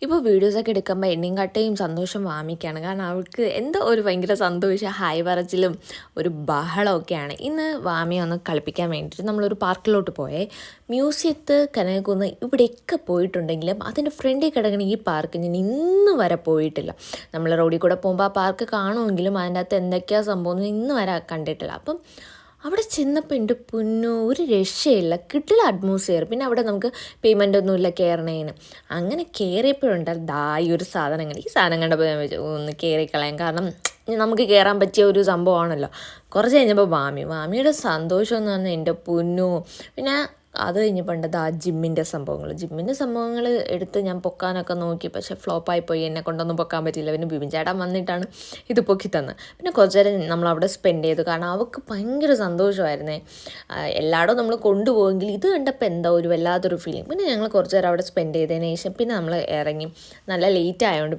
ഇപ്പോൾ വീഡിയോസൊക്കെ എടുക്കുമ്പോൾ എന്നെയും സന്തോഷം വാമിക്കാണ്. കാരണം അവൾക്ക് എന്തോ ഒരു ഭയങ്കര സന്തോഷം, ഹായ് പറച്ചിലും ഒരു ബഹളമൊക്കെയാണ്. ഇന്ന് വാമിയെ ഒന്ന് കളിപ്പിക്കാൻ വേണ്ടിയിട്ട് നമ്മളൊരു പാർക്കിലോട്ട് പോയേ. മ്യൂസിയത്ത്, കനകക്കുന്ന് ഇവിടെയൊക്കെ പോയിട്ടുണ്ടെങ്കിലും അതിൻ്റെ ഫ്രണ്ടിൽ കിടക്കുന്ന ഈ പാർക്ക് ഞാൻ ഇന്ന് വരെ പോയിട്ടില്ല. നമ്മൾ റോഡിൽ കൂടെ പോകുമ്പോൾ ആ പാർക്ക് കാണുമെങ്കിലും അതിൻ്റെ അകത്ത് എന്തൊക്കെയാണ് സംഭവം ഇന്ന് വരെ കണ്ടിട്ടില്ല. അപ്പം അവിടെ ചെന്നപ്പോൾ എൻ്റെ പൊന്നോ ഒരു രക്ഷയില്ല, കിട്ടില്ല അറ്റ്മോസ്ഫിയർ. പിന്നെ അവിടെ നമുക്ക് പേയ്മെൻ്റ് ഒന്നുമില്ല കയറണേന്. അങ്ങനെ കയറിയപ്പോഴുണ്ടായിരുന്നു ഈ ഒരു സാധനങ്ങൾ. ഈ സാധനം കണ്ടപ്പോൾ ഞാൻ വെച്ചു ഒന്ന് കയറിക്കളയാം, കാരണം നമുക്ക് കയറാൻ പറ്റിയ ഒരു സംഭവമാണല്ലോ. കുറച്ച് കഴിഞ്ഞപ്പോൾ വാമിയുടെ സന്തോഷം എന്ന് പറഞ്ഞാൽ എൻ്റെ പൊന്നോ. പിന്നെ അത് കഴിഞ്ഞപ്പോൾ ഉണ്ടത് ജിമ്മിൻ്റെ സംഭവങ്ങൾ എടുത്ത് ഞാൻ പൊക്കാനൊക്കെ നോക്കി, പക്ഷേ ഫ്ലോപ്പായിപ്പോയി. എന്നെ കൊണ്ടൊന്നും പൊക്കാൻ പറ്റിയില്ല. പിന്നെ ബിബിൻ ചേട്ടൻ വന്നിട്ടാണ് ഇത് പൊക്കി തന്നത്. പിന്നെ കുറച്ച് നേരം നമ്മളവിടെ സ്പെൻഡ് ചെയ്തു, കാരണം അവൾക്ക് ഭയങ്കര സന്തോഷമായിരുന്നേ. എല്ലായിടവും നമ്മൾ കൊണ്ടുപോയെങ്കിൽ ഇത് കണ്ടപ്പോൾ എന്താ ഒരു വല്ലാത്തൊരു ഫീലിംഗ്. പിന്നെ ഞങ്ങൾ കുറച്ച് നേരം അവിടെ സ്പെൻഡ് ചെയ്തതിന് ശേഷം പിന്നെ നമ്മൾ ഇറങ്ങി. നല്ല ലേറ്റ് ആയതുകൊണ്ട്